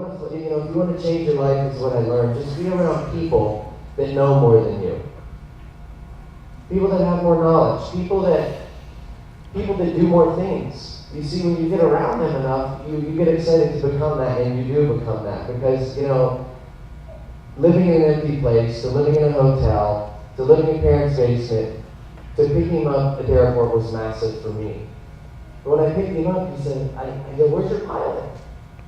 if you want to change your life, is what I learned. Just be around people that know more than you. People that have more knowledge. People that do more things. You see, when you get around them enough, you get excited to become that, and you do become that. Because, living in an empty place, to living in a hotel, to living in parents' basement, to picking him up at the airport was massive for me. But when I picked him up, he said, I go, "Where's your pilot?"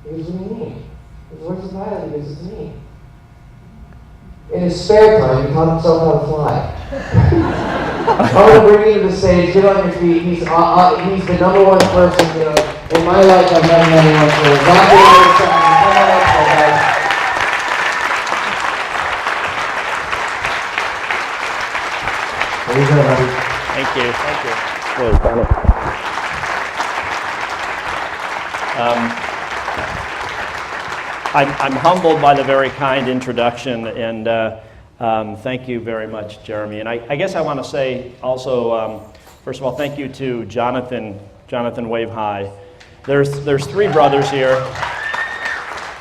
He goes, "What do you mean?" I go, "Where's the pilot?" He goes, "It's me." In his spare time, he taught himself how to fly. I want to bring you to the stage. Get on your feet. He's the number one person, in my life I've met anyone for. Rock it on the side. Come on up there, guys. There you go, buddy. Thank you. Really funny. I'm humbled by the very kind introduction, and thank you very much, Jeremy. And I guess I want to say also, first of all, thank you to Jonathan Wave High. There's three brothers here.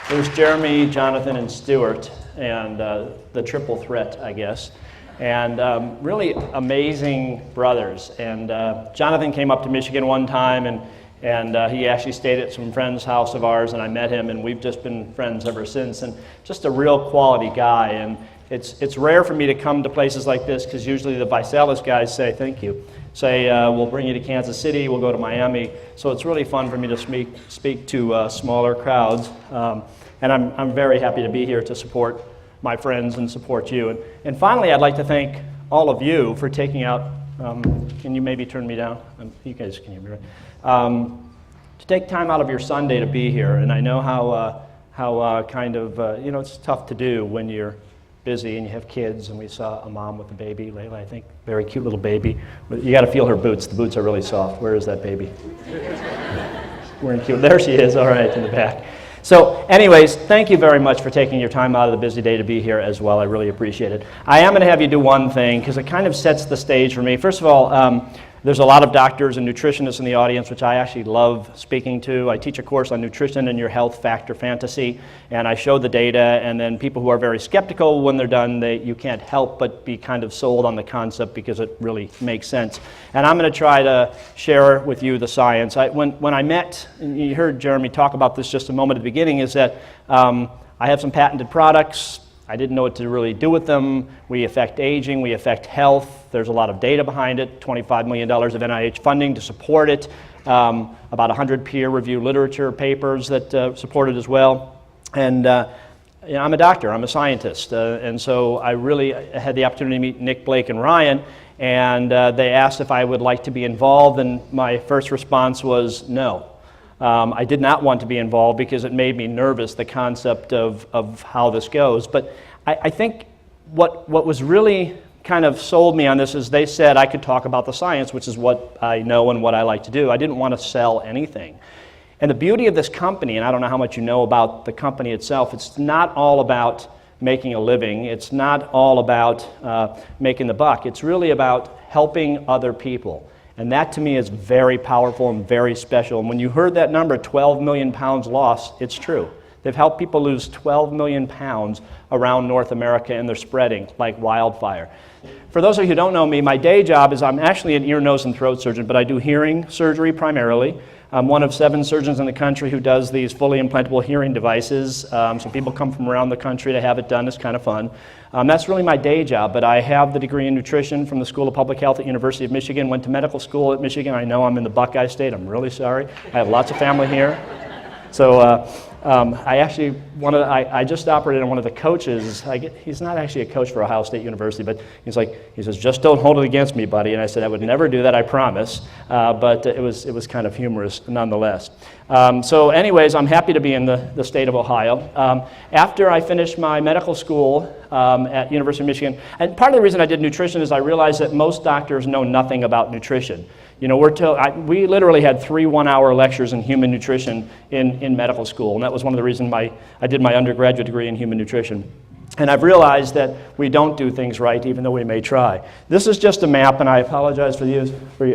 There's Jeremy, Jonathan, and Stuart, and the triple threat, I guess. And really amazing brothers. And Jonathan came up to Michigan one time, and he actually stayed at some friend's house of ours, and I met him, and we've just been friends ever since. And just a real quality guy. And it's rare for me to come to places like this, because usually the ViSalus guys say, "Thank you," we'll bring you to Kansas City, we'll go to Miami. So it's really fun for me to speak to smaller crowds. And I'm very happy to be here to support my friends and support you. And finally, I'd like to thank all of you for taking out, can you maybe turn me down? You guys can hear me, right? To take time out of your Sunday to be here. And I know how it's tough to do when you're busy and you have kids, and we saw a mom with a baby, Layla, I think, very cute little baby. You got to feel her boots. The boots are really soft. Where is that baby? Wearing cute. There she is. All right, in the back. So anyways, thank you very much for taking your time out of the busy day to be here as well. I really appreciate it. I am going to have you do one thing, because it kind of sets the stage for me. First of all, there's a lot of doctors and nutritionists in the audience, which I actually love speaking to. I teach a course on nutrition and your health factor fantasy, and I show the data, and then people who are very skeptical, when they're done, you can't help but be kind of sold on the concept, because it really makes sense. And I'm going to try to share with you the science. When I met, and you heard Jeremy talk about this just a moment at the beginning, is that I have some patented products. I didn't know what to really do with them. We affect aging, we affect health. There's a lot of data behind it, $25 million of NIH funding to support it, about 100 peer-reviewed literature papers that support it as well. And I'm a doctor, I'm a scientist, and so I really had the opportunity to meet Nick, Blake, and Ryan, and they asked if I would like to be involved, and my first response was no. I did not want to be involved because it made me nervous, the concept of how this goes. But I think what was really kind of sold me on this is they said I could talk about the science, which is what I know and what I like to do. I didn't want to sell anything. And the beauty of this company, and I don't know how much you know about the company itself, it's not all about making a living. It's not all about making the buck. It's really about helping other people. And that to me is very powerful and very special. And when you heard that number, 12 million pounds lost, it's true. They've helped people lose 12 million pounds around North America, and they're spreading like wildfire. For those of you who don't know me, my day job is I'm actually an ear, nose, and throat surgeon, but I do hearing surgery primarily. I'm one of 7 surgeons in the country who does these fully implantable hearing devices. So people come from around the country to have it done. It's kind of fun. That's really my day job, but I have the degree in nutrition from the School of Public Health at University of Michigan, went to medical school at Michigan. I know I'm in the Buckeye State. I'm really sorry. I have lots of family here. So I just operated on one of the coaches. He's not actually a coach for Ohio State University, but he says, "Just don't hold it against me, buddy." And I said, "I would never do that, I promise." But it was kind of humorous nonetheless. So anyways, I'm happy to be in the state of Ohio. After I finished my medical school at University of Michigan, and part of the reason I did nutrition is I realized that most doctors know nothing about nutrition. You know, we literally had 3 one-hour lectures in human nutrition in medical school, and that was one of the reasons I did my undergraduate degree in human nutrition. And I've realized that we don't do things right, even though we may try. This is just a map, and I apologize for you.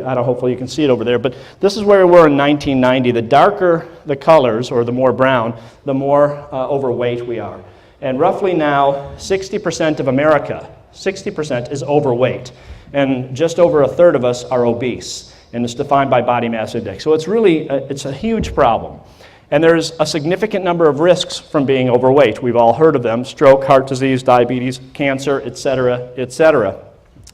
Hopefully you can see it over there. But this is where we were in 1990. The darker the colors, or the more brown, the more overweight we are. And roughly now, 60% of America, 60% is overweight. And just over a third of us are obese. And it's defined by body mass index. So it's really, it's a huge problem. And there's a significant number of risks from being overweight. We've all heard of them: stroke, heart disease, diabetes, cancer, et cetera, et cetera.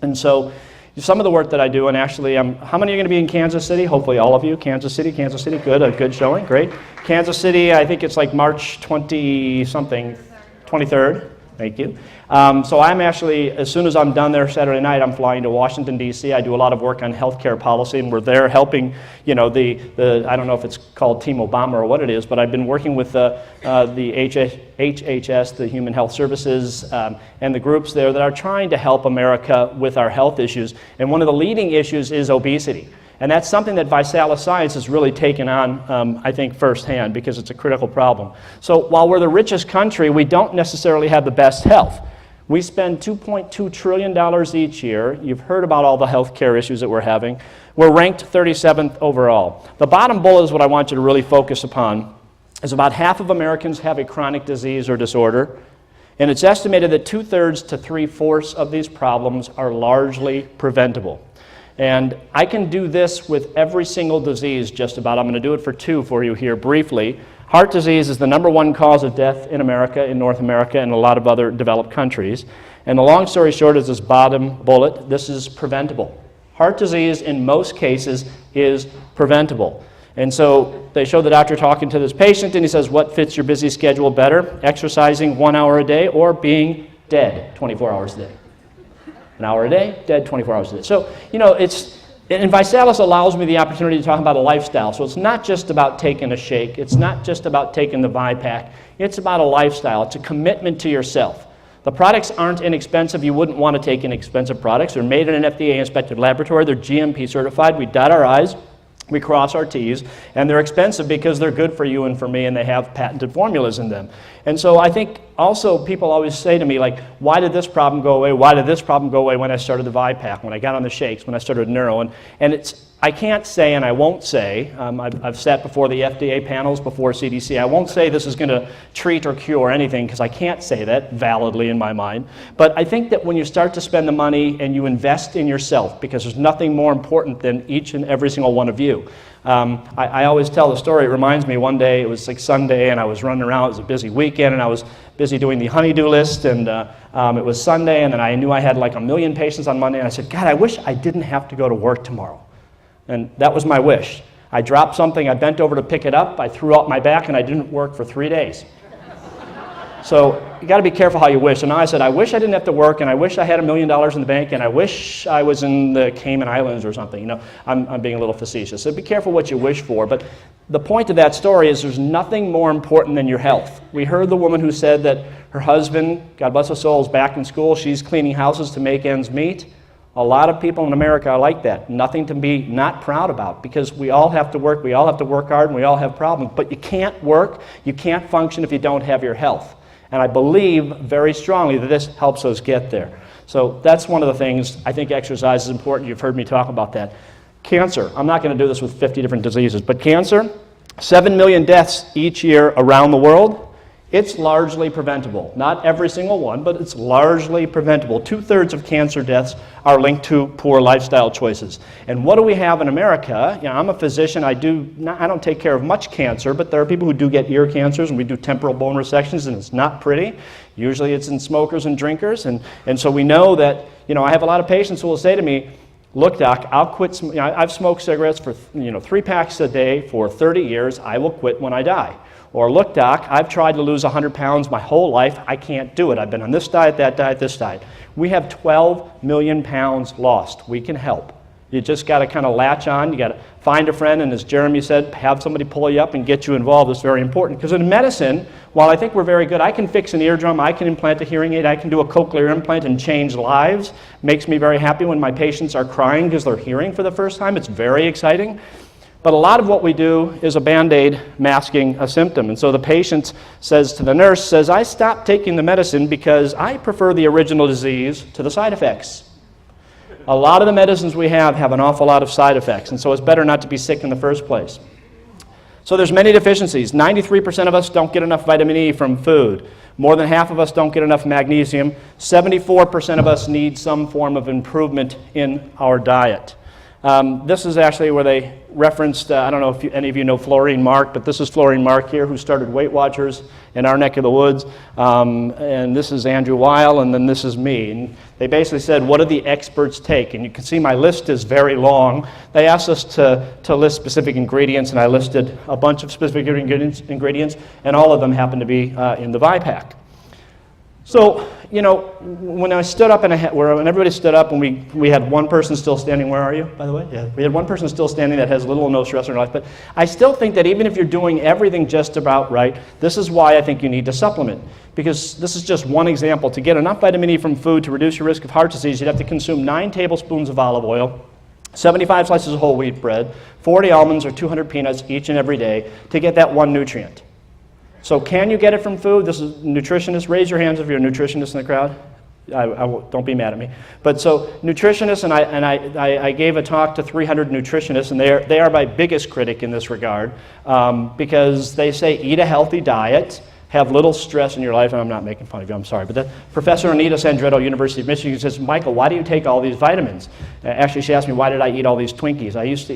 And so some of the work that I do, and actually, how many are going to be in Kansas City? Hopefully all of you. Kansas City, good, a good showing, great. Kansas City, I think it's like March 20-something, 23rd, thank you. So I'm actually, as soon as I'm done there Saturday night, I'm flying to Washington, D.C. I do a lot of work on healthcare policy, and we're there helping, I don't know if it's called Team Obama or what it is, but I've been working with the HHS, the Human Health Services, and the groups there that are trying to help America with our health issues. And one of the leading issues is obesity. And that's something that ViSalus Science has really taken on, I think, firsthand, because it's a critical problem. So while we're the richest country, we don't necessarily have the best health. We spend $2.2 trillion each year. You've heard about all the health care issues that we're having. We're ranked 37th overall. The bottom bullet is what I want you to really focus upon, is about half of Americans have a chronic disease or disorder, and it's estimated that 2/3 to 3/4 of these problems are largely preventable. And I can do this with every single disease just about. I'm going to do it for two for you here briefly. Heart disease is the #1 cause of death in America, in North America, and a lot of other developed countries. And the long story short is this bottom bullet. This is preventable. Heart disease, in most cases, is preventable. And so they show the doctor talking to this patient, and he says, what fits your busy schedule better? Exercising 1 hour a day or being dead 24 hours a day? An hour a day, dead 24 hours a day. So, and ViSalus allows me the opportunity to talk about a lifestyle. So it's not just about taking a shake. It's not just about taking the ViPack. It's about a lifestyle. It's a commitment to yourself. The products aren't inexpensive. You wouldn't want to take inexpensive products. They're made in an FDA-inspected laboratory. They're GMP certified. We dot our I's. We cross our T's, and they're expensive because they're good for you and for me, and they have patented formulas in them. And so I think also people always say to me, like, why did this problem go away? Why did this problem go away when I started the ViPack, when I got on the shakes, when I started neuro? And I can't say, and I won't say, I've sat before the FDA panels, before CDC, I won't say this is going to treat or cure anything, because I can't say that validly in my mind. But I think that when you start to spend the money and you invest in yourself, because there's nothing more important than each and every single one of you. I always tell the story. It reminds me, one day, it was like Sunday, and I was running around. It was a busy weekend, and I was busy doing the honey-do list, and it was Sunday, and then I knew I had like 1 million patients on Monday, and I said, God, I wish I didn't have to go to work tomorrow. And that was my wish. I dropped something, I bent over to pick it up, I threw out my back, and I didn't work for 3 days. So you got to be careful how you wish. And now I said, I wish I didn't have to work, and I wish I had $1 million in the bank, and I wish I was in the Cayman Islands or something. I'm being a little facetious. So be careful what you wish for. But the point of that story is there's nothing more important than your health. We heard the woman who said that her husband, God bless his soul, is back in school. She's cleaning houses to make ends meet. A lot of people in America are like that. Nothing to be not proud about, because we all have to work, we all have to work hard, and we all have problems. But you can't work, you can't function if you don't have your health. And I believe very strongly that this helps us get there. So that's one of the things. I think exercise is important. You've heard me talk about that. Cancer. I'm not going to do this with 50 different diseases, but cancer, 7 million deaths each year around the world. It's largely preventable. Not every single one, but it's largely preventable. 2/3 of cancer deaths are linked to poor lifestyle choices. And what do we have in America? I'm a physician. I don't take care of much cancer, but there are people who do get ear cancers, and we do temporal bone resections, and it's not pretty. Usually it's in smokers and drinkers, and so we know that, I have a lot of patients who will say to me, look, doc, I'll quit. I've smoked cigarettes for 3 packs a day for 30 years. I will quit when I die. Or, look, doc, I've tried to lose 100 pounds my whole life. I can't do it. I've been on this diet, that diet, this diet. We have 12 million pounds lost. We can help. You just got to kind of latch on. You got to find a friend, and as Jeremy said, have somebody pull you up and get you involved. It's very important. Because in medicine, while I think we're very good, I can fix an eardrum, I can implant a hearing aid, I can do a cochlear implant and change lives. Makes me very happy when my patients are crying because they're hearing for the first time. It's very exciting. But a lot of what we do is a Band-Aid masking a symptom. And so the patient says to the nurse, I stopped taking the medicine because I prefer the original disease to the side effects. A lot of the medicines we have an awful lot of side effects, and so it's better not to be sick in the first place. So there's many deficiencies. 93% of us don't get enough vitamin E from food. More than half of us don't get enough magnesium. 74% of us need some form of improvement in our diet. This is actually where they referenced, I don't know if any of you know Florine Mark, but this is Florine Mark here, who started Weight Watchers in our neck of the woods. And this is Andrew Weil, and then this is me. And they basically said, what do the experts take? And you can see my list is very long. They asked us to list specific ingredients, and I listed a bunch of specific ingredients, and all of them happen to be in the ViPack. So, when I stood up, when everybody stood up, and we had one person still standing. Where are you, by the way? Yeah, we had one person still standing that has little or no stress in their life. But I still think that even if you're doing everything just about right, this is why I think you need to supplement. Because this is just one example. To get enough vitamin E from food to reduce your risk of heart disease, you'd have to consume 9 tablespoons of olive oil, 75 slices of whole wheat bread, 40 almonds or 200 peanuts each and every day to get that one nutrient. So can you get it from food? This is nutritionists. Raise your hands if you're a nutritionist in the crowd. Don't be mad at me. But so nutritionists, and I gave a talk to 300 nutritionists, and they are my biggest critic in this regard, because they say eat a healthy diet, have little stress in your life, and I'm not making fun of you, I'm sorry. But Professor Anita Sandretto, University of Michigan, says, Michael, why do you take all these vitamins? Actually, she asked me, why did I eat all these Twinkies? I used to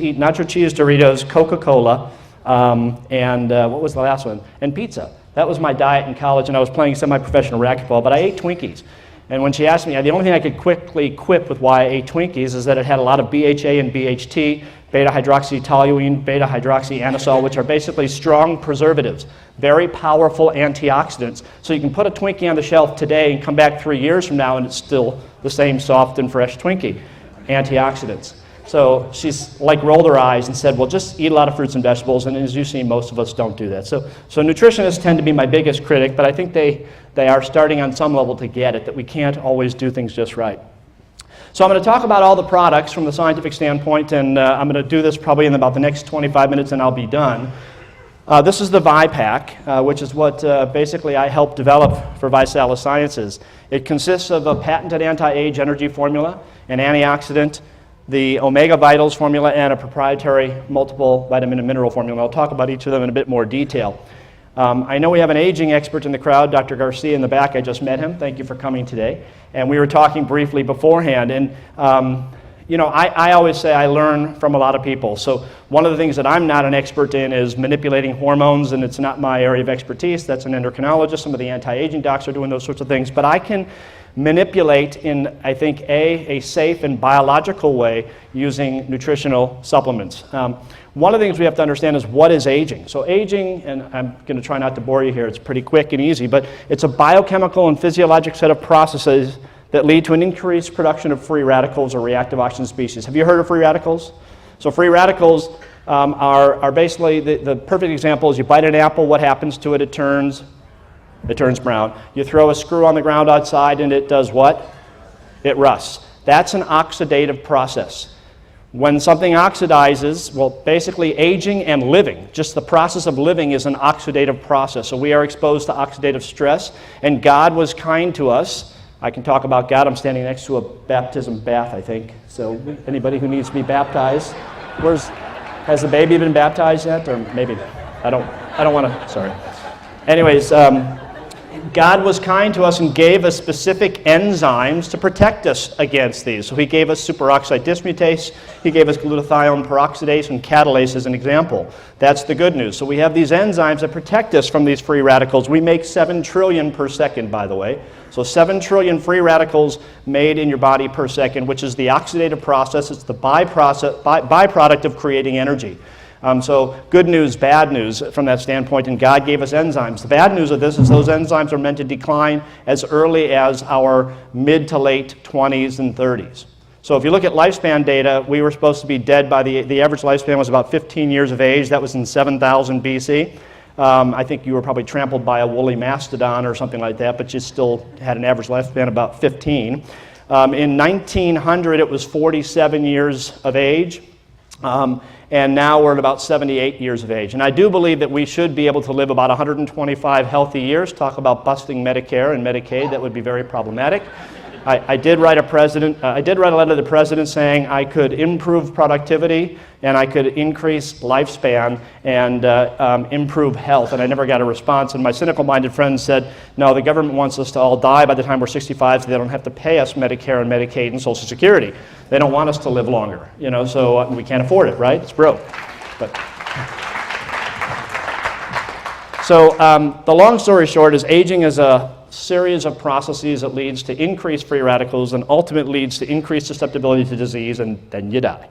eat nacho cheese Doritos, Coca-Cola, and what was the last one? And pizza. That was my diet in college, and I was playing semi-professional racquetball, but I ate Twinkies. And when she asked me, the only thing I could quickly quip with why I ate Twinkies is that it had a lot of BHA and BHT, beta-hydroxytoluene, beta-hydroxyanisole, which are basically strong preservatives, very powerful antioxidants. So you can put a Twinkie on the shelf today and come back 3 years from now, and it's still the same soft and fresh Twinkie. Antioxidants. So she's rolled her eyes and said, well, just eat a lot of fruits and vegetables, and as you see, most of us don't do that. So nutritionists tend to be my biggest critic, but I think they are starting on some level to get it, that we can't always do things just right. So I'm going to talk about all the products from the scientific standpoint, and I'm going to do this probably in about the next 25 minutes, and I'll be done. This is the ViPack, which is what basically I helped develop for ViSalus Sciences. It consists of a patented anti-age energy formula, an antioxidant, the Omega Vitals formula, and a proprietary multiple vitamin and mineral formula. I'll talk about each of them in a bit more detail. I know we have an aging expert in the crowd, Dr. Garcia in the back. I just met him. Thank you for coming today. And we were talking briefly beforehand. And, I always say I learn from a lot of people. So one of the things that I'm not an expert in is manipulating hormones, and it's not my area of expertise. That's an endocrinologist. Some of the anti-aging docs are doing those sorts of things. But I can manipulate in, I think, a safe and biological way using nutritional supplements. One of the things we have to understand is what is aging. So aging, and I'm going to try not to bore you here, it's pretty quick and easy, but it's a biochemical and physiologic set of processes that lead to an increased production of free radicals or reactive oxygen species. Have you heard of free radicals? So free radicals are basically, the perfect example is you bite an apple, what happens to it? It turns brown. You throw a screw on the ground outside and it does what? It rusts. That's an oxidative process. When something oxidizes, well, basically aging and living, just the process of living is an oxidative process. So we are exposed to oxidative stress, and God was kind to us. I can talk about God. I'm standing next to a baptism bath, I think. So anybody who needs to be baptized, has the baby been baptized yet? Or maybe, I don't want to, sorry. Anyways, God was kind to us and gave us specific enzymes to protect us against these. So he gave us superoxide dismutase, he gave us glutathione peroxidase and catalase as an example. That's the good news. So we have these enzymes that protect us from these free radicals. We make 7 trillion per second, by the way. So 7 trillion free radicals made in your body per second, which is the oxidative process. It's the byproduct of creating energy. So good news, bad news from that standpoint, and God gave us enzymes. The bad news of this is those enzymes are meant to decline as early as our mid to late 20s and 30s. So if you look at lifespan data, we were supposed to be dead by the average lifespan was about 15 years of age. That was in 7000 BC. I think you were probably trampled by a woolly mastodon or something like that, but you still had an average lifespan about 15. In 1900, it was 47 years of age. and now we're at about 78 years of age. And I do believe that we should be able to live about 125 healthy years. Talk about busting Medicare and Medicaid, that would be very problematic. I did write a letter to the president saying I could improve productivity and I could increase lifespan and improve health, and I never got a response. And my cynical-minded friends said, no, the government wants us to all die by the time we're 65 so they don't have to pay us Medicare and Medicaid and Social Security. They don't want us to live longer, so we can't afford it, right? It's broke. So the long story short is aging is a series of processes that leads to increased free radicals and ultimately leads to increased susceptibility to disease, and then you die.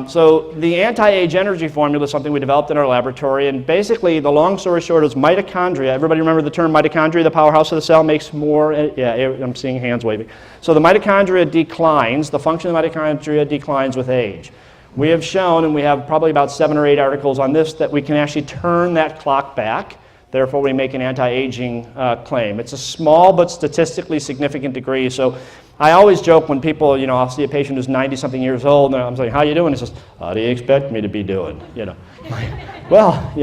So the anti-age energy formula is something we developed in our laboratory, and basically the long story short is mitochondria. Everybody remember the term mitochondria? The powerhouse of the cell makes more, yeah, I'm seeing hands waving. So the mitochondria declines, the function of the mitochondria declines with age. We have shown, and we have probably about 7 or 8 articles on this, that we can actually turn that clock back. Therefore, we make an anti-aging claim. It's a small but statistically significant degree. So I always joke when people, I'll see a patient who's 90-something years old, and I'm saying, how you doing? He says, how do you expect me to be doing? Well,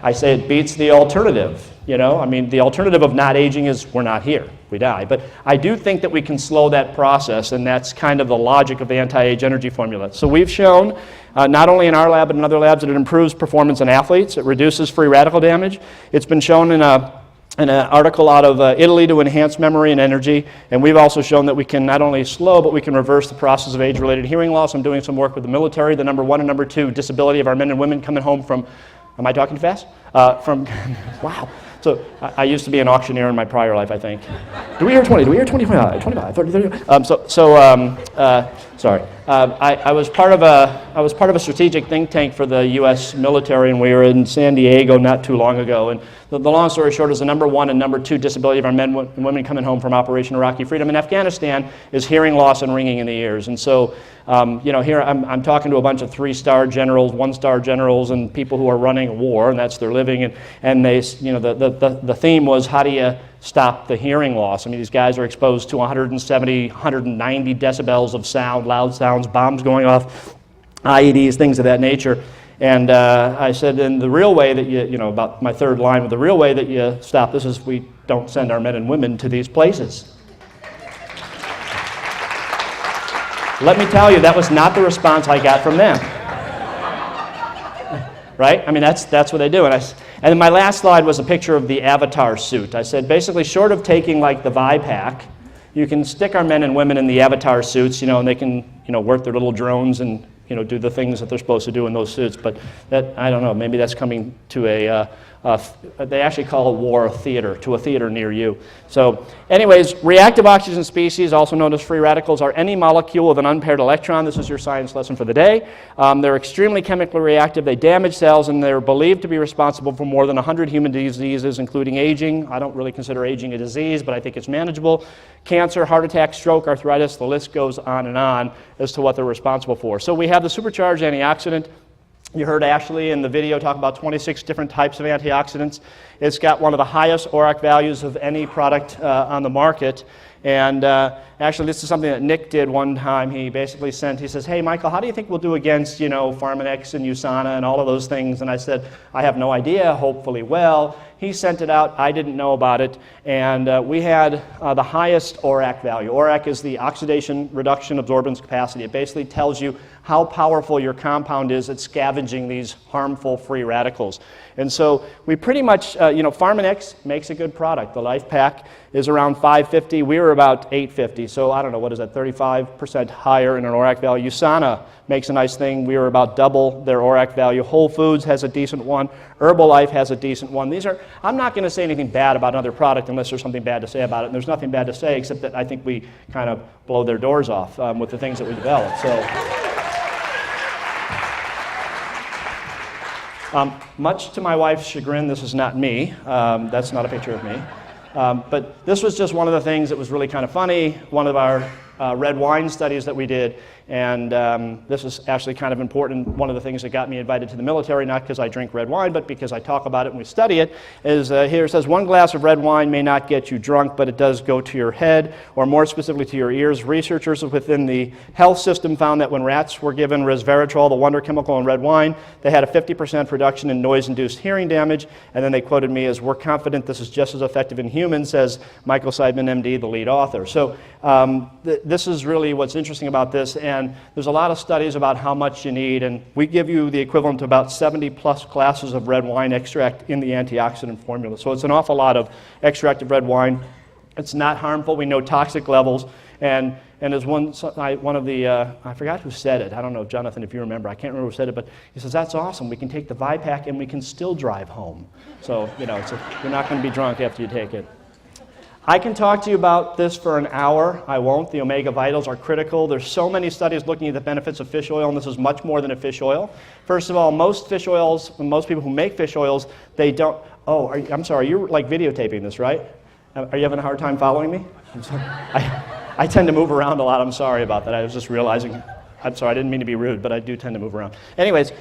I say it beats the alternative. The alternative of not aging is we're not here, we die. But I do think that we can slow that process, and that's kind of the logic of the anti-age energy formula. So we've shown, not only in our lab but in other labs, that it improves performance in athletes, it reduces free radical damage. It's been shown in an article out of Italy to enhance memory and energy, and we've also shown that we can not only slow, but we can reverse the process of age-related hearing loss. I'm doing some work with the military. The number 1 and number 2 disability of our men and women coming home from, am I talking too fast? Wow. So I used to be an auctioneer in my prior life, I think. Do we hear 20? Do we hear 25? 25, 30, 30. Sorry. I was part of a strategic think tank for the U.S. military, and we were in San Diego not too long ago. And the long story short is the number 1 and number 2 disability of our men and women coming home from Operation Iraqi Freedom in Afghanistan is hearing loss and ringing in the ears. And so, here I'm talking to a bunch of 3-star generals, 1-star generals, and people who are running a war, and that's their living. And they, the theme was, how do you stop the hearing loss? These guys are exposed to 170, 190 decibels of sound, loud sounds, bombs going off, IEDs, things of that nature. And I said, and the real way that about my third line, the real way that you stop this is we don't send our men and women to these places. Let me tell you, that was not the response I got from them. Right? That's what they do. And then my last slide was a picture of the Avatar suit. I said, basically, short of taking like the ViPack, you can stick our men and women in the Avatar suits, and they can, work their little drones and, do the things that they're supposed to do in those suits. But that, I don't know, maybe that's coming to they actually call a war a theater, to a theater near you. So anyways, reactive oxygen species, also known as free radicals, are any molecule with an unpaired electron. This is your science lesson for the day. They're extremely chemically reactive. They damage cells, and they're believed to be responsible for more than 100 human diseases, including aging. I don't really consider aging a disease, but I think it's manageable. Cancer, heart attack, stroke, arthritis, the list goes on and on as to what they're responsible for. So we have the supercharged antioxidant. You heard Ashley in the video talk about 26 different types of antioxidants. It's got one of the highest ORAC values of any product on the market. And actually, this is something that Nick did one time. He basically he says, hey, Michael, how do you think we'll do against, Pharmanex and USANA and all of those things? And I said, I have no idea, hopefully well. He sent it out. I didn't know about it. And we had the highest ORAC value. ORAC is the oxidation reduction absorbance capacity. It basically tells you how powerful your compound is at scavenging these harmful free radicals. And so we pretty much, Pharmanex makes a good product. The Life Pack is around 550. We were about 850. So I don't know, what is that, 35% higher in an ORAC value. USANA makes a nice thing. We were about double their ORAC value. Whole Foods has a decent one. Herbalife has a decent one. I'm not going to say anything bad about another product unless there's something bad to say about it. And there's nothing bad to say except that I think we kind of blow their doors off with the things that we develop. So. Much to my wife's chagrin, this is not me. That's not a picture of me. But this was just one of the things that was really kind of funny. One of our red wine studies that we did, and this is actually kind of important. One of the things that got me invited to the military, not because I drink red wine, but because I talk about it and we study it, is here it says, 1 glass of red wine may not get you drunk, but it does go to your head, or more specifically to your ears. Researchers within the health system found that when rats were given resveratrol, the wonder chemical in red wine, they had a 50% reduction in noise-induced hearing damage, and then they quoted me as, "We're confident this is just as effective in humans," says Michael Seidman, MD, the lead author. So this is really what's interesting about this, and there's a lot of studies about how much you need, and we give you the equivalent to about 70 plus glasses of red wine extract in the antioxidant formula. So it's an awful lot of extract of red wine. It's not harmful. We know toxic levels, and as one of the, I forgot who said it. I don't know, Jonathan, if you remember. I can't remember who said it, but he says, "That's awesome. We can take the ViPack and we can still drive home." So, you're not going to be drunk after you take it. I can talk to you about this for an hour. I won't. The omega vitals are critical. There's so many studies looking at the benefits of fish oil, and this is much more than a fish oil. First of all, most fish oils, most people who make fish oils, they don't, I'm sorry, you're like videotaping this, right? Are you having a hard time following me? I'm sorry. I tend to move around a lot. I'm sorry about that. I was just realizing, I'm sorry, I didn't mean to be rude, but I do tend to move around. Anyways,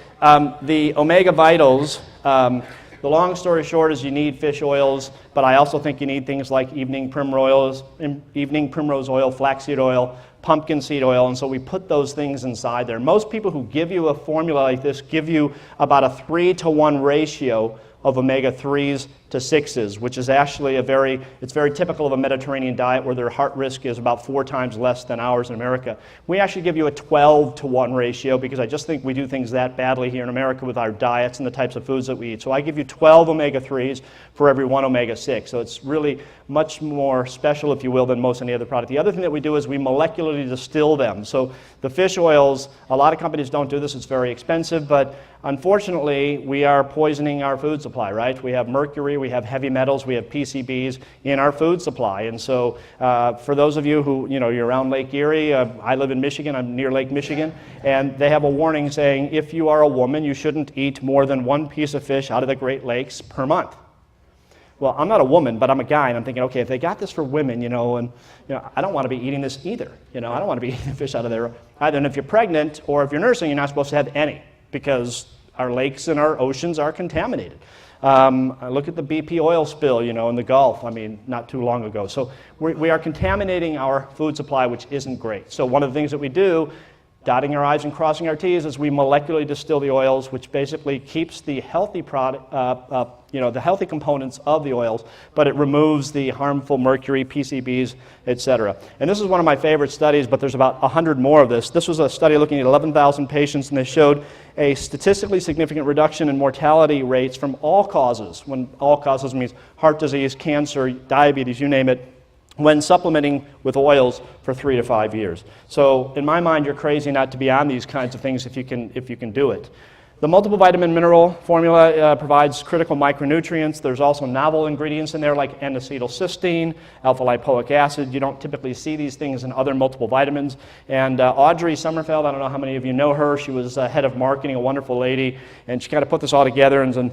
the omega vitals, the long story short is you need fish oils, but I also think you need things like evening primrose oil, flaxseed oil, pumpkin seed oil, and so we put those things inside there. Most people who give you a formula like this give you about a 3-to-1 ratio of omega-3s to 6s, which is actually it's very typical of a Mediterranean diet where their heart risk is about 4 times less than ours in America. We actually give you a 12-to-1 ratio because I just think we do things that badly here in America with our diets and the types of foods that we eat. So I give you 12 omega-3s for every 1 omega-6. So it's really much more special, if you will, than most any other product. The other thing that we do is we molecularly distill them. So the fish oils, a lot of companies don't do this. It's very expensive, but unfortunately, we are poisoning our food supply, right? We have mercury, we have heavy metals, we have PCBs in our food supply. And so for those of you who, you're around Lake Erie, I live in Michigan, I'm near Lake Michigan, and they have a warning saying if you are a woman, you shouldn't eat more than 1 piece of fish out of the Great Lakes per month. Well, I'm not a woman, but I'm a guy, and I'm thinking, okay, if they got this for women, I don't want to be eating this either. I don't want to be eating fish out of there either. And if you're pregnant or if you're nursing, you're not supposed to have any because our lakes and our oceans are contaminated. Look at the BP oil spill, in the Gulf, not too long ago. So we are contaminating our food supply, which isn't great. So one of the things that we do, dotting our I's and crossing our T's, is we molecularly distill the oils, which basically keeps the healthy product, the healthy components of the oils, but it removes the harmful mercury, PCBs, etc. And this is one of my favorite studies, but there's about 100 more of this. This was a study looking at 11,000 patients, and they showed a statistically significant reduction in mortality rates from all causes, when all causes means heart disease, cancer, diabetes, you name it, when supplementing with oils for 3 to 5 years. So in my mind, you're crazy not to be on these kinds of things if you can do it. The multiple vitamin mineral formula provides critical micronutrients. There's also novel ingredients in there like N-acetylcysteine, alpha-lipoic acid. You don't typically see these things in other multiple vitamins. And Audrey Sommerfeld, I don't know how many of you know her, she was head of marketing, a wonderful lady, and she kind of put this all together, and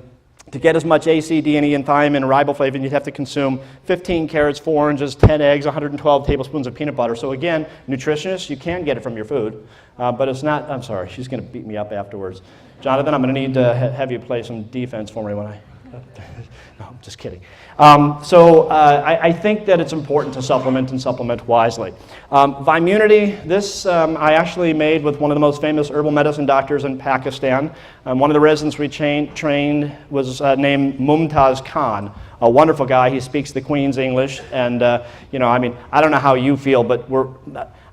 to get as much AC, DNE, and thiamine and riboflavin, you'd have to consume 15 carrots, 4 oranges, 10 eggs, 112 tablespoons of peanut butter. So again, nutritionists, you can get it from your food, but it's not, I'm sorry, she's going to beat me up afterwards. Jonathan, I'm going to need to have you play some defense for me when I... No, I'm just kidding. I think that it's important to supplement and supplement wisely. Vimunity, this I actually made with one of the most famous herbal medicine doctors in Pakistan. One of the residents we trained was named Mumtaz Khan, a wonderful guy. He speaks the Queen's English, and I don't know how you feel, but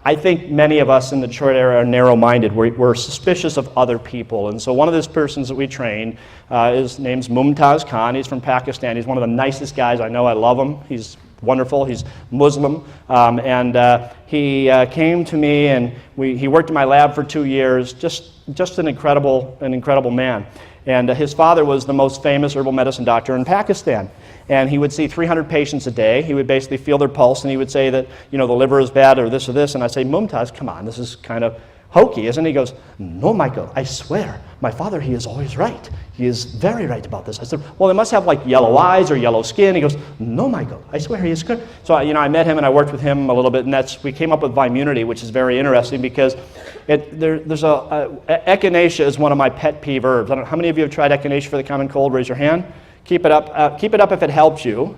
I think many of us in the Detroit area are narrow-minded. We're suspicious of other people. And so one of those persons that we trained, his name's Mumtaz Khan. He's from Pakistan. He's one of the nicest guys I know. I love him. He's wonderful. He's Muslim. He came to me, and he worked in my lab for 2 years. Just an incredible man. And his father was the most famous herbal medicine doctor in Pakistan. And he would see 300 patients a day. He would basically feel their pulse, and he would say that, the liver is bad or this. And I'd say, Mumtaz, come on, this is kind of hokey, isn't he? He goes, no, Michael, I swear, my father, he is always right. He is very right about this. I said, well, they must have like yellow eyes or yellow skin. He goes, no, Michael, I swear he is good. So, I met him and I worked with him a little bit, and we came up with Vimunity, which is very interesting because echinacea is one of my pet peeve herbs. I don't know, how many of you have tried echinacea for the common cold? Raise your hand. Keep it up if it helps you.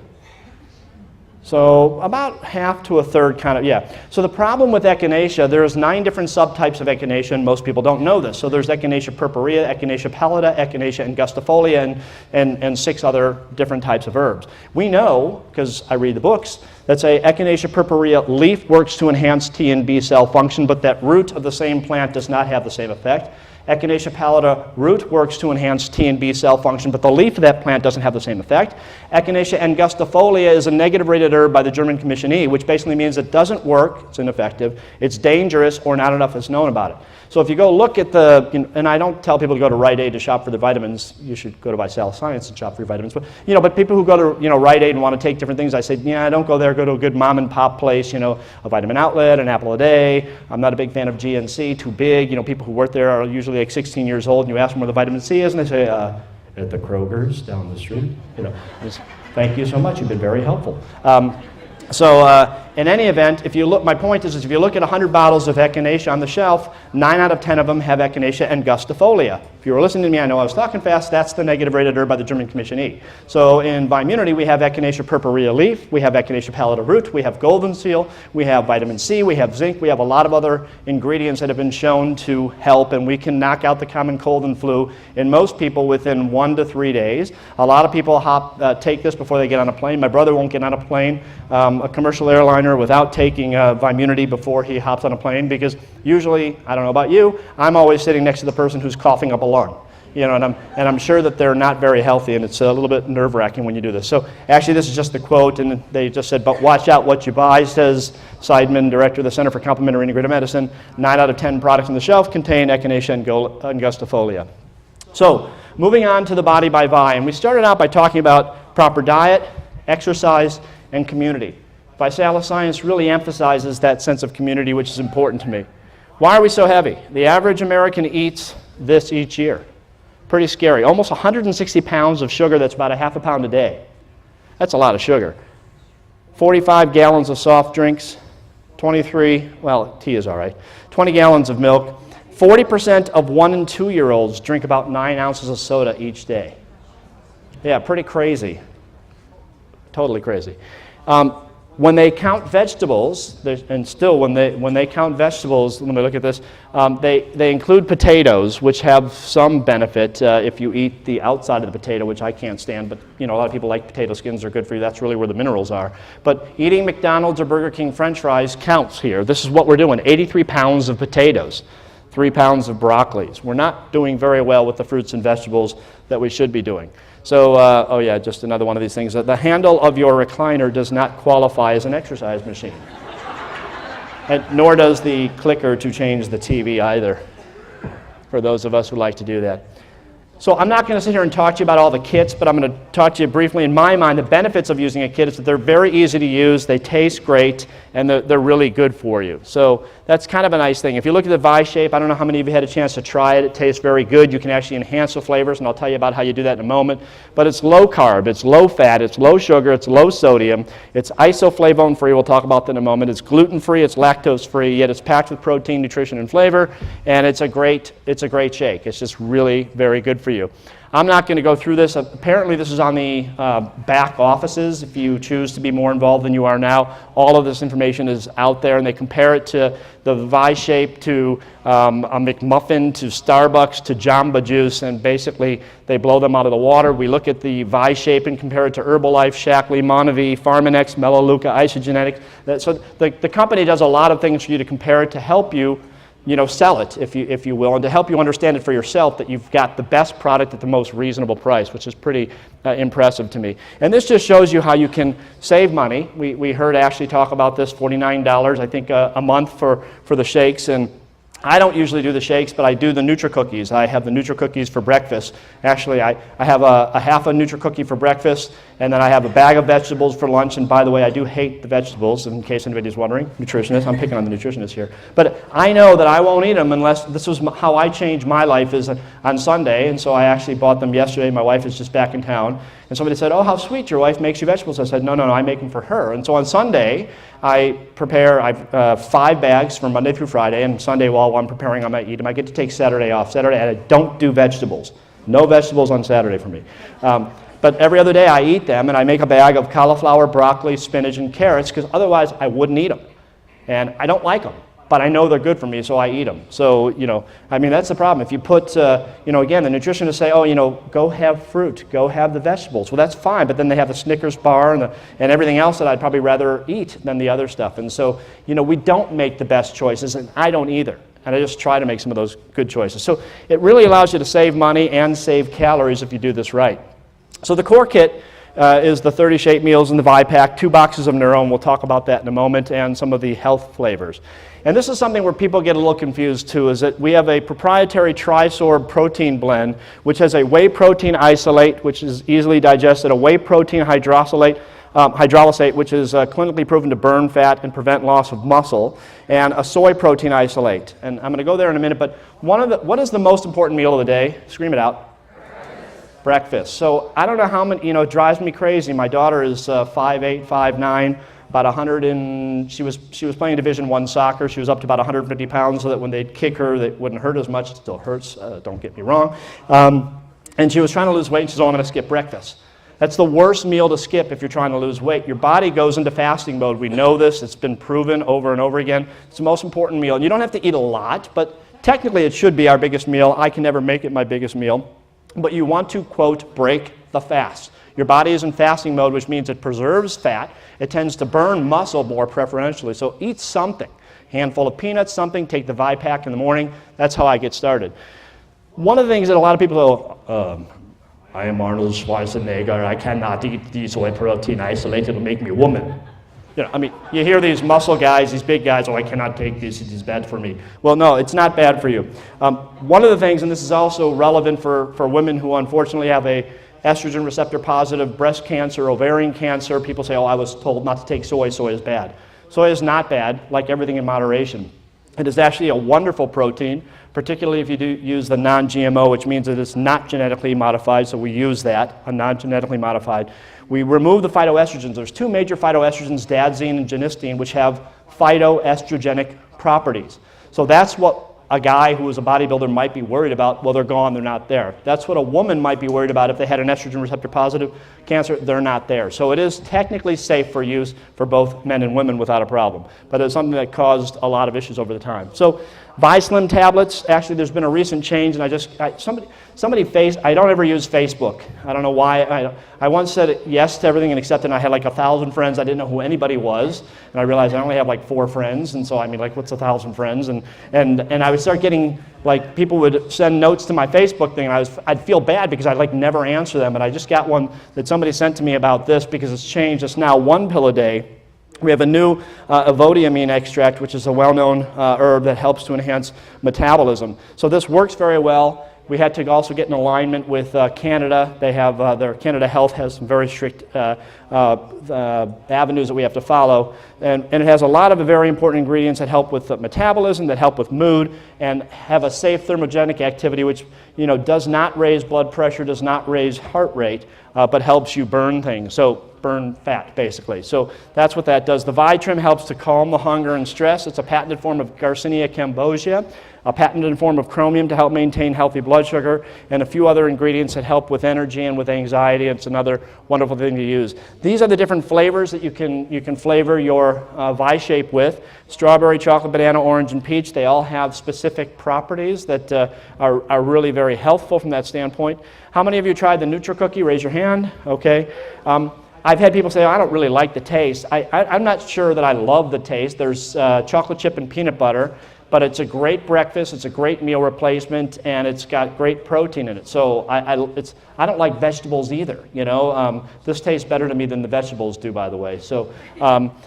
So about half to a third kind of, yeah. So the problem with echinacea, there's 9 different subtypes of echinacea, and most people don't know this. So there's echinacea purpurea, echinacea pallida, echinacea angustifolia, and 6 other different types of herbs. We know, because I read the books, that say echinacea purpurea leaf works to enhance T and B cell function, but that root of the same plant does not have the same effect. Echinacea pallida root works to enhance T and B cell function, but the leaf of that plant doesn't have the same effect. Echinacea angustifolia is a negative rated herb by the German Commission E, which basically means it doesn't work, it's ineffective, it's dangerous, or not enough is known about it. So if you go look at and I don't tell people to go to Rite Aid to shop for their vitamins, you should go to ViSalus Science and shop for your vitamins. But people who go to Rite Aid and want to take different things, I say, don't go there, go to a good mom and pop place, a Vitamin Outlet, an apple a day. I'm not a big fan of GNC, too big. People who work there are usually like 16 years old, and you ask them where the vitamin C is, and they say, at the Kroger's down the street. Thank you so much, you've been very helpful. In any event, my point is if you look at 100 bottles of echinacea on the shelf, 9 out of 10 of them have echinacea angustifolia. If you were listening to me, I know I was talking fast, that's the negative rated herb by the German Commission E. So in Vimunity, we have echinacea purpurea leaf, we have echinacea pallida root, we have golden seal, we have vitamin C, we have zinc, we have a lot of other ingredients that have been shown to help, and we can knock out the common cold and flu in most people within 1 to 3 days. A lot of people take this before they get on a plane. My brother won't get on a plane, a commercial airliner, without taking Vimunity before he hops on a plane, because usually, I don't know about you, I'm always sitting next to the person who's coughing up a lung. And I'm sure that they're not very healthy, and it's a little bit nerve-wracking when you do this. So actually, this is just the quote, and they just said, but watch out what you buy, says Seidman, director of the Center for Complementary Integrative Medicine. 9 out of 10 products on the shelf contain echinacea angustifolia. So moving on to the body by Vi, and we started out by talking about proper diet, exercise, and community. ViSalus Science really emphasizes that sense of community, which is important to me. Why are we so heavy? The average American eats this each year. Pretty scary. Almost 160 pounds of sugar, that's about a half a pound a day. That's a lot of sugar. 45 gallons of soft drinks, tea is all right, 20 gallons of milk. 40% of 1 and 2-year-olds drink about 9 ounces of soda each day. Yeah, pretty crazy. Totally crazy. When they count vegetables, and still when they count vegetables, when they look at this, they include potatoes, which have some benefit if you eat the outside of the potato, which I can't stand, but a lot of people like potato skins, they're good for you. That's really where the minerals are. But eating McDonald's or Burger King French fries counts here. This is what we're doing, 83 pounds of potatoes, 3 pounds of broccolis. We're not doing very well with the fruits and vegetables that we should be doing. So, just another one of these things. The handle of your recliner does not qualify as an exercise machine. And nor does the clicker to change the TV either, for those of us who like to do that. So I'm not going to sit here and talk to you about all the kits, but I'm going to talk to you briefly. In my mind, the benefits of using a kit is that they're very easy to use, they taste great, and they're really good for you. So that's kind of a nice thing. If you look at the ViShape, I don't know how many of you had a chance to try it. It tastes very good. You can actually enhance the flavors, and I'll tell you about how you do that in a moment. But it's low carb, it's low fat, it's low sugar, it's low sodium, it's isoflavone free, we'll talk about that in a moment. It's gluten free, it's lactose free, yet it's packed with protein, nutrition, and flavor, and it's a great shake. It's just really very good for you. I'm not going to go through this. Apparently this is on the back offices if you choose to be more involved than you are now. All of this information is out there, and they compare it to the ViShape, to a McMuffin, to Starbucks, to Jamba Juice, and basically they blow them out of the water. We look at the ViShape and compare it to Herbalife, Shaklee, Monavie, Pharmanex, Melaleuca, Isagenetics. So the company does a lot of things for you to compare it to help you sell it, if you will, and to help you understand it for yourself that you've got the best product at the most reasonable price, which is pretty impressive to me. And this just shows you how you can save money. We heard Ashley talk about this, $49, I think, a month for the shakes, and I don't usually do the shakes, but I do the Nutri-Cookies. I have the Nutri-Cookies for breakfast. Actually, I have a half a Nutri-Cookie for breakfast, and then I have a bag of vegetables for lunch. And by the way, I do hate the vegetables, in case anybody's wondering. Nutritionist, I'm picking on the nutritionist here. But I know that I won't eat them unless, this was how I changed my life is on Sunday, and so I actually bought them yesterday. My wife is just back in town. And somebody said, oh, how sweet, your wife makes you vegetables. I said, no, I make them for her. And so on Sunday, I prepare 5 bags for Monday through Friday, and Sunday while I'm preparing, I might eat them. I get to take Saturday off. Saturday, I don't do vegetables. No vegetables on Saturday for me. But every other day I eat them, and I make a bag of cauliflower, broccoli, spinach, and carrots, because otherwise I wouldn't eat them. And I don't like them, but I know they're good for me, so I eat them. So, I mean, that's the problem. If you put, again, the nutritionists say, oh, go have fruit, go have the vegetables. Well, that's fine, but then they have the Snickers bar and everything else that I'd probably rather eat than the other stuff. And so, we don't make the best choices, and I don't either. And I just try to make some of those good choices. So it really allows you to save money and save calories if you do this right. So the core kit is the 30 shape meals in the ViPack, 2 boxes of Neuro, and we'll talk about that in a moment, and some of the health flavors. And this is something where people get a little confused too, is that we have a proprietary trisorb protein blend, which has a whey protein isolate, which is easily digested, a whey protein hydrolysate, which is clinically proven to burn fat and prevent loss of muscle, and a soy protein isolate. And I'm going to go there in a minute, but what is the most important meal of the day? Scream it out. Breakfast. So I don't know how many, it drives me crazy. My daughter is 5'8", 5'9", about 100, and she was playing Division I soccer. She was up to about 150 pounds, so that when they'd kick her, it wouldn't hurt as much. It still hurts, don't get me wrong. And she was trying to lose weight, and she said, oh, I'm going to skip breakfast. That's the worst meal to skip if you're trying to lose weight. Your body goes into fasting mode. We know this. It's been proven over and over again. It's the most important meal. And you don't have to eat a lot, but technically it should be our biggest meal. I can never make it my biggest meal. But you want to, quote, break the fast. Your body is in fasting mode, which means it preserves fat. It tends to burn muscle more preferentially. So eat something. Handful of peanuts, something. Take the ViPack in the morning. That's how I get started. One of the things that a lot of people go, I am Arnold Schwarzenegger. I cannot eat these whey protein isolate. It'll make me a woman. You hear these muscle guys, these big guys, oh, I cannot take this, it is bad for me. Well, no, it's not bad for you. One of the things, and this is also relevant for women who unfortunately have a estrogen receptor positive breast cancer, ovarian cancer, people say, oh, I was told not to take soy, soy is bad. Soy is not bad, like everything in moderation. It is actually a wonderful protein, particularly if you do use the non-GMO, which means that it's not genetically modified, so we use that, a non-genetically modified. We remove the phytoestrogens. There's 2 major phytoestrogens, dadzine and genistein, which have phytoestrogenic properties. So that's what a guy who is a bodybuilder might be worried about. Well, they're gone, they're not there. That's what a woman might be worried about if they had an estrogen receptor positive cancer, they're not there. So it is technically safe for use for both men and women without a problem. But it's something that caused a lot of issues over the time. So ViSlim tablets, actually there's been a recent change, and I don't ever use Facebook. I don't know why. I once said yes to everything and accepted, and I had like 1,000 friends. I didn't know who anybody was, and I realized I only have like 4 friends, and so I mean, like, what's 1,000 friends? And I would start getting, like, people would send notes to my Facebook thing, and I'd feel bad because I'd like never answer them, and I just got one that somebody sent to me about this because it's changed. It's now 1 pill a day. We have a new avodiamine extract, which is a well-known herb that helps to enhance metabolism. So this works very well. We had to also get in alignment with Canada. They have their Canada Health has some very strict avenues that we have to follow, and it has a lot of very important ingredients that help with metabolism, that help with mood, and have a safe thermogenic activity, which does not raise blood pressure, does not raise heart rate, but helps you burn things. So burn fat, basically. So that's what that does. The Vitrim helps to calm the hunger and stress. It's a patented form of Garcinia cambogia, a patented form of chromium to help maintain healthy blood sugar, and a few other ingredients that help with energy and with anxiety. It's another wonderful thing to use. These are the different flavors that you can flavor your ViShape with. Strawberry, chocolate, banana, orange, and peach. They all have specific properties that are really very helpful from that standpoint. How many of you tried the Nutri-Cookie? Raise your hand. Okay. I've had people say, oh, I don't really like the taste. I'm not sure that I love the taste. There's chocolate chip and peanut butter. but it's a great breakfast, it's a great meal replacement, and it's got great protein in it. So I don't like vegetables either, you know. This tastes better to me than the vegetables do, by the way. So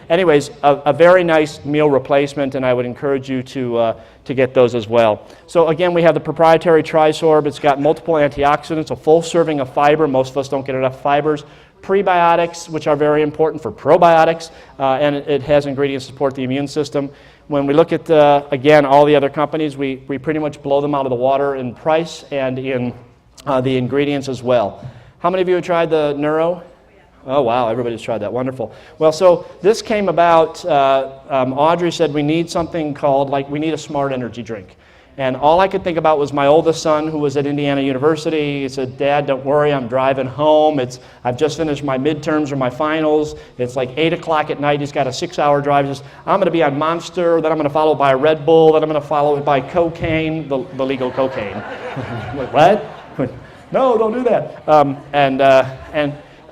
anyways, a very nice meal replacement, and I would encourage you to get those as well. So again, we have the proprietary Trisorb. It's got multiple antioxidants, a full serving of fiber. Most of us don't get enough fibers. Prebiotics, which are very important for probiotics, and it has ingredients to support the immune system. When we look at, again, all the other companies, we pretty much blow them out of the water in price and in the ingredients as well. How many of you have tried the Neuro? Oh, wow, everybody's tried that. Wonderful. Well, so this came about, Audrey said we need something called, we need a smart energy drink. And all I could think about was my oldest son, who was at Indiana University. He said, Dad, don't worry, I'm driving home. I've just finished my midterms or my finals. It's like 8 o'clock at night. He's got a 6-hour drive. He says, I'm going to be on Monster, then I'm going to follow by a Red Bull, then I'm going to follow it by cocaine, the legal cocaine. Like, what? No, don't do that. And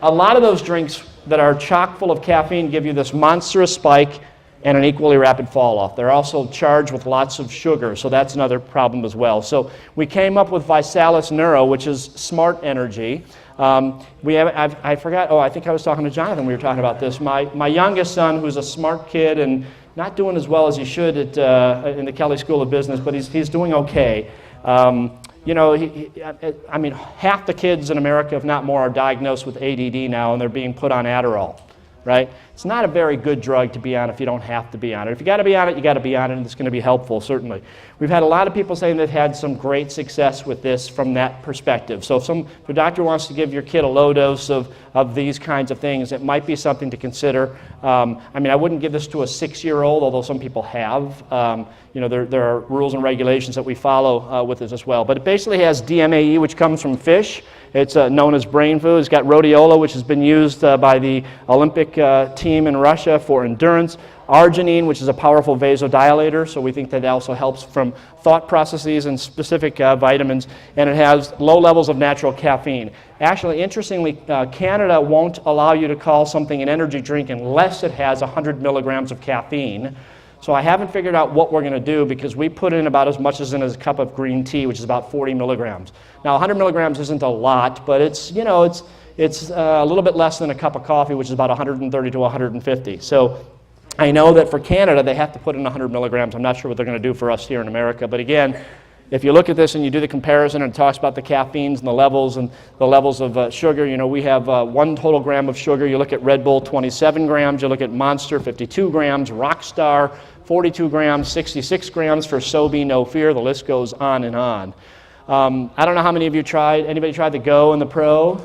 a lot of those drinks that are chock full of caffeine give you this monstrous spike and an equally rapid fall off. They're also charged with lots of sugar, so that's another problem as well. So we came up with ViSalus Neuro, which is smart energy. I forgot, I think I was talking to Jonathan, we were talking about this. My youngest son, who's a smart kid and not doing as well as he should in the Kelley School of Business, but he's doing okay. You know, I mean, half the kids in America, if not more, are diagnosed with ADD now, and they're being put on Adderall, right? It's not a very good drug to be on if you don't have to be on it. If you got to be on it, you got to be on it, and it's going to be helpful, certainly. We've had a lot of people saying they've had some great success with this from that perspective. So if a doctor wants to give your kid a low dose of these kinds of things, it might be something to consider. I mean, I wouldn't give this to a 6-year-old, although some people have. You know, there are rules and regulations that we follow with this as well. But it basically has DMAE, which comes from fish. It's known as brain food. It's got rhodiola, which has been used by the Olympic team in Russia for endurance. Arginine, which is a powerful vasodilator, so we think that also helps from thought processes and specific vitamins. And it has low levels of natural caffeine. Actually, interestingly, Canada won't allow you to call something an energy drink unless it has 100 milligrams of caffeine. So I haven't figured out what we're going to do because we put in about as much as in a cup of green tea, which is about 40 milligrams. Now, 100 milligrams isn't a lot, but it's a little bit less than a cup of coffee, which is about 130 to 150. So I know that for Canada, they have to put in 100 milligrams. I'm not sure what they're going to do for us here in America. But again, if you look at this and you do the comparison and it talks about the caffeines and the levels of sugar, you know, we have 1 total gram of sugar. You look at Red Bull, 27 grams. You look at Monster, 52 grams. Rockstar, 42 grams, 66 grams for Sobe No Fear. The list goes on and on. I don't know how many of you tried. Anybody tried the Go and the Pro?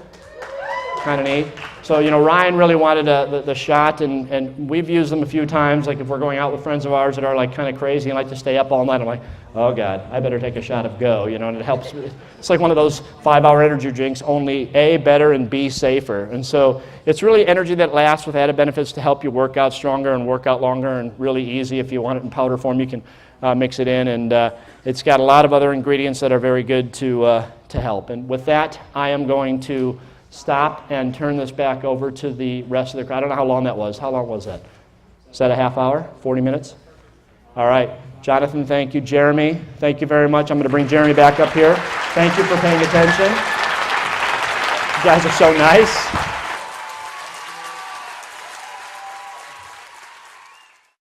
Kind of neat. So, you know, Ryan really wanted the shot, and we've used them a few times. Like if we're going out with friends of ours that are like kind of crazy and like to stay up all night, I'm like, oh God, I better take a shot of Go, you know, and it helps. It's like one of those 5-hour energy drinks, only A, better, and B, safer. And so it's really energy that lasts with added benefits to help you work out stronger and work out longer, and really easy. If you want it in powder form, you can mix it in, and it's got a lot of other ingredients that are very good to help. And with that, I am going to stop and turn this back over to the rest of the crowd. I don't know how long that was. How long was that? Is that a half hour? 40 minutes? All right. Jonathan, thank you. Jeremy, thank you very much. I'm going to bring Jeremy back up here. Thank you for paying attention. You guys are so nice.